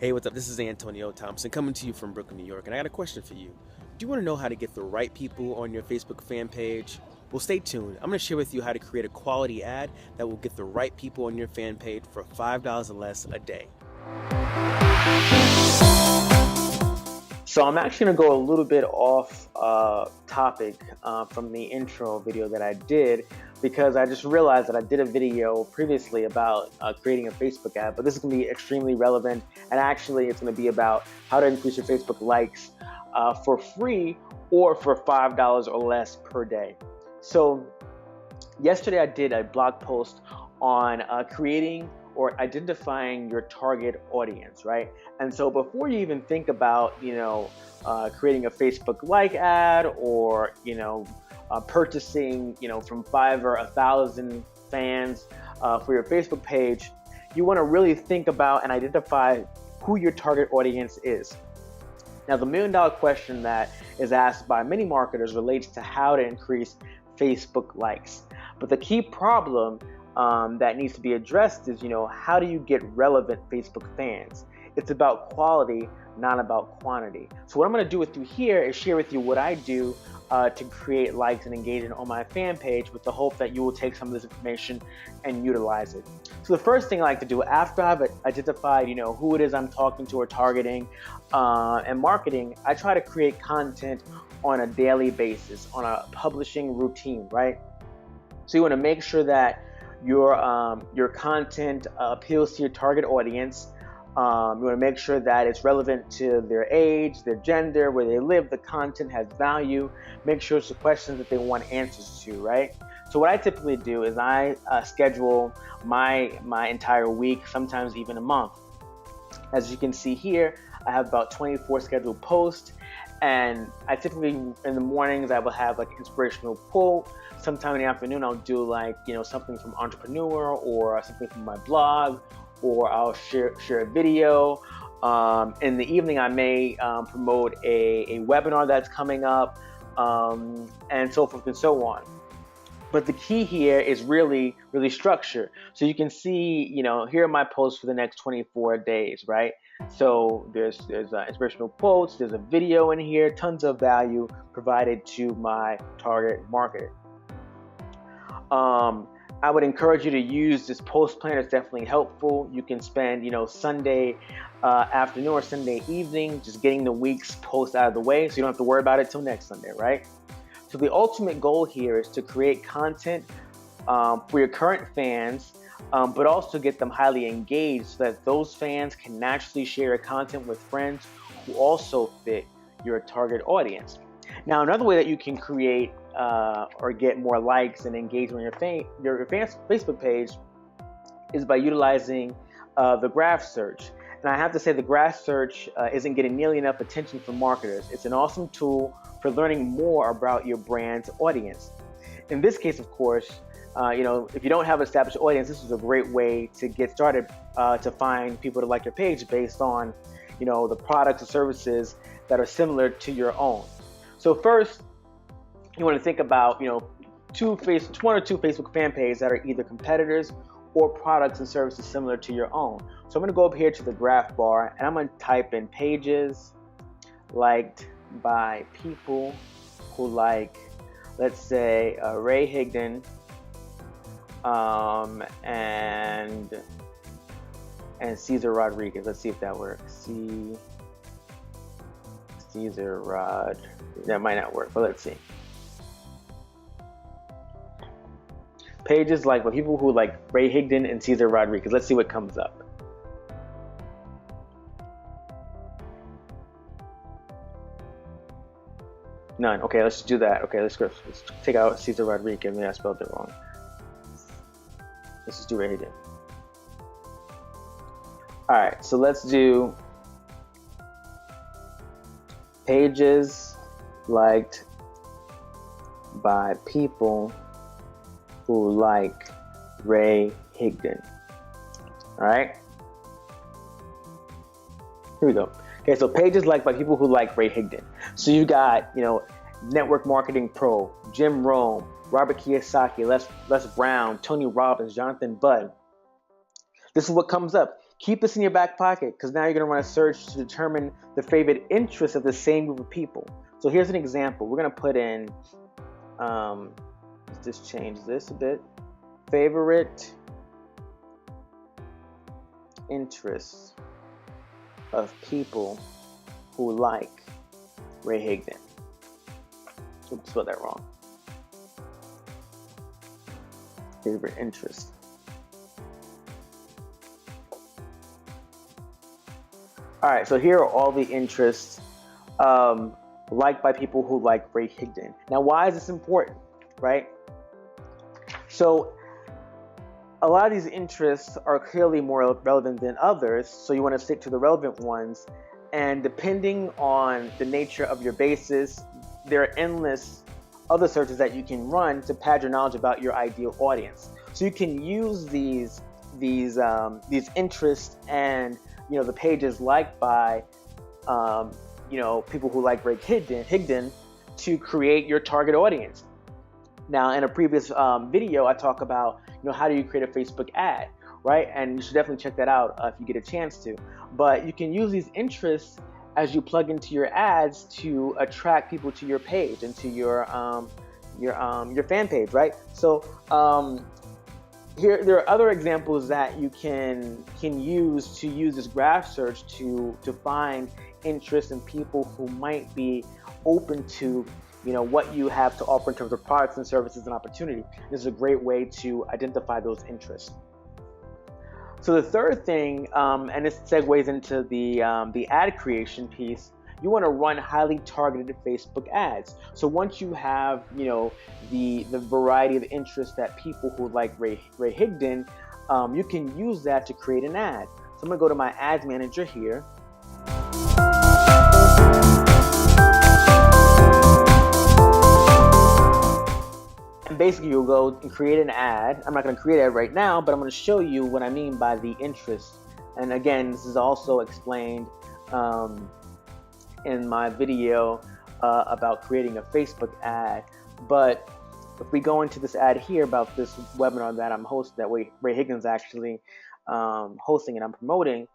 Hey, what's up? This is Antonio Thompson coming to you from Brooklyn, New York, and I got a question for you. Do you want to know how to get the right people on your Facebook fan page? Well, stay tuned. I'm going to share with you how to create a quality ad that will get the right people on your fan page for $5 or less a day. So I'm actually going to go a little bit off topic from the intro video that I did, because I just realized that I did a video previously about creating a Facebook ad, but this is going to be extremely relevant, and actually it's going to be about how to increase your Facebook likes for free or for $5 or less per day. So yesterday I did a blog post on creating or identifying your target audience, right? And so before you even think about, creating a Facebook like ad or, purchasing, from 5 or 1,000 fans for your Facebook page, you want to really think about and identify who your target audience is. Now, the $1 million question that is asked by many marketers relates to how to increase Facebook likes. But the key problem that needs to be addressed is, how do you get relevant Facebook fans? It's about quality, not about quantity. So what I'm going to do with you here is share with you what I do to create likes and engagement on my fan page, with the hope that you will take some of this information and utilize it. So the first thing I like to do after I've identified, who it is I'm talking to or targeting and marketing, I try to create content on a daily basis, on a publishing routine, right? So you want to make sure that your content appeals to your target audience. You want to make sure that it's relevant to their age, their gender, where they live. The content has value. Make sure it's the questions that they want answers to, right? So what I typically do is I schedule my entire week, sometimes even a month. As you can see here, I have about 24 scheduled posts, and I typically in the mornings I will have like inspirational quote. Sometime in the afternoon I'll do something from Entrepreneur or something from my blog, or I'll share a video. In the evening I may promote a webinar that's coming up, and so forth and so on. But the key here is really structure. So you can see, here are my posts for the next 24 days, right? So there's inspirational quotes, there's a video in here, tons of value provided to my target market. I would encourage you to use this post planner. It's definitely helpful. You can spend, Sunday afternoon or Sunday evening just getting the week's post out of the way, so you don't have to worry about it till next Sunday, right? So the ultimate goal here is to create content for your current fans, but also get them highly engaged so that those fans can naturally share your content with friends who also fit your target audience. Now, another way that you can create or get more likes and engagement on your fans' Facebook page is by utilizing the graph search. And I have to say, the graph search isn't getting nearly enough attention from marketers. It's an awesome tool for learning more about your brand's audience. In this case, of course, if you don't have an established audience, this is a great way to get started to find people to like your page based on, the products or services that are similar to your own. So first, you want to think about, one or two Facebook fan pages that are either competitors or products and services similar to your own. So I'm going to go up here to the graph bar, and I'm going to type in pages liked by people who like, let's say, Ray Higdon, and Cesar Rodriguez. Let's see if that works. Cesar Rod. That might not work, but let's see. Pages like people who like Ray Higdon and Cesar Rodriguez. Let's see what comes up. None. Okay, let's do that. Okay, let's take out Cesar Rodriguez. Maybe I spelled it wrong. Let's just do Ray Higdon. All right, so let's do pages liked by people who like Ray Higdon. All right, here we go. Okay, so pages liked by people who like Ray Higdon. So you got, Network Marketing Pro, Jim Rome, Robert Kiyosaki, Les Brown, Tony Robbins, Jonathan Budd. This is what comes up. Keep this in your back pocket because now you're going to run a search to determine the favorite interests of the same group of people. So here's an example. We're going to put in, let's just change this a bit. Favorite interests of people who like Ray Higdon. Oops, spelled that wrong. Favorite interest. All right, so here are all the interests liked by people who like Ray Higdon. Now, why is this important, right? So a lot of these interests are clearly more relevant than others, so you want to stick to the relevant ones. And depending on the nature of your basis, there are endless other searches that you can run to pad your knowledge about your ideal audience. So you can use these interests and the pages liked by people who like Ray Higdon to create your target audience. Now, in a previous video, I talk about how do you create a Facebook ad, right? And you should definitely check that out if you get a chance to. But you can use these interests as you plug into your ads to attract people to your page and to your fan page, right? So here there are other examples that you can use this graph search to find interest in people who might be open to what you have to offer in terms of products and services and opportunity. This is a great way to identify those interests. So the third thing, and this segues into the ad creation piece, you want to run highly targeted Facebook ads. So once you have the variety of interests that people who like Ray Higdon, you can use that to create an ad. So I'm going to go to my ads manager here. And basically you'll go and create an ad. I'm not going to create it right now, but I'm going to show you what I mean by the interest. And again, this is also explained in my video about creating a Facebook ad. But if we go into this ad here about this webinar that I'm hosting, that Ray Higdon's actually hosting and I'm promoting,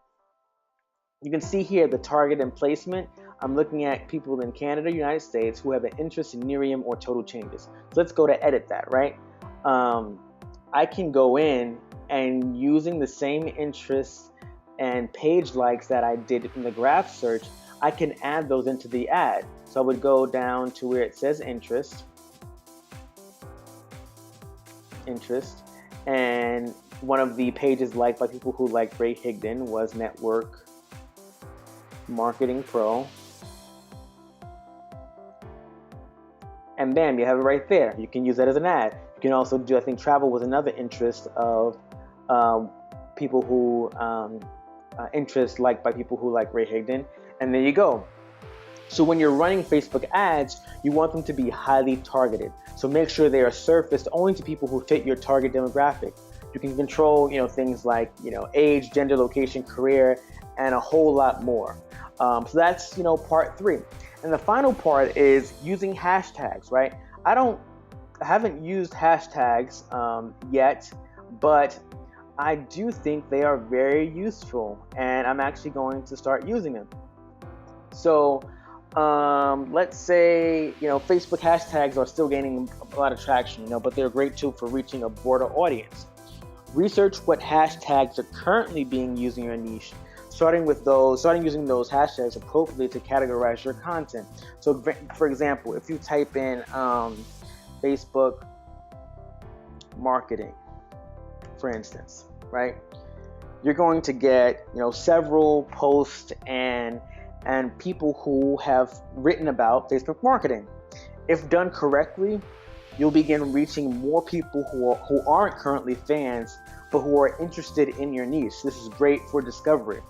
you can see here the target and placement. I'm looking at people in Canada, United States, who have an interest in Nerium or total changes. So let's go to edit that, right? I can go in and using the same interests and page likes that I did in the graph search, I can add those into the ad. So I would go down to where it says interest, and one of the pages liked by people who like Ray Higdon was Network Marketing Pro. And bam, you have it right there. You can use that as an ad. You can also do, I think travel was another interest of people who, interest liked by people who like Ray Higdon. And there you go. So when you're running Facebook ads, you want them to be highly targeted. So make sure they are surfaced only to people who fit your target demographic. You can control, things like, age, gender, location, career, and a whole lot more. So that's, part 3. And the final part is using hashtags, right? I haven't used hashtags yet, but I do think they are very useful, and I'm actually going to start using them. So let's say, Facebook hashtags are still gaining a lot of traction, but they're a great tool for reaching a broader audience. Research what hashtags are currently being used in your niche, starting using those hashtags appropriately to categorize your content. So for example, if you type in Facebook marketing, for instance, right, you're going to get several posts and people who have written about Facebook marketing. If done correctly, you'll begin reaching more people who aren't currently fans, but who are interested in your niche. This is great for discovery.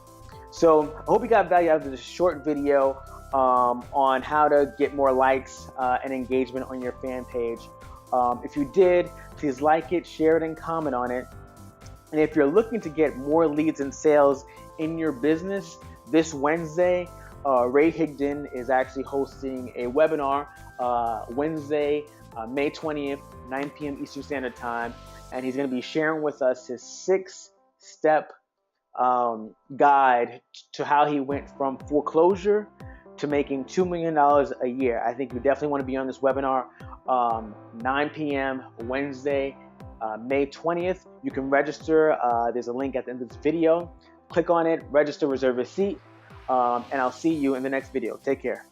So I hope you got value out of this short video on how to get more likes and engagement on your fan page. If you did, please like it, share it, and comment on it. And if you're looking to get more leads and sales in your business, this Wednesday, Ray Higdon is actually hosting a webinar Wednesday, May 20th, 9 p.m. Eastern Standard Time. And he's going to be sharing with us his 6-step guide to how he went from foreclosure to making $2 million a year. I think you definitely want to be on this webinar. 9 p.m. Wednesday, May 20th. You can register. There's a link at the end of this video. Click on it, register, reserve a seat, and I'll see you in the next video. Take care.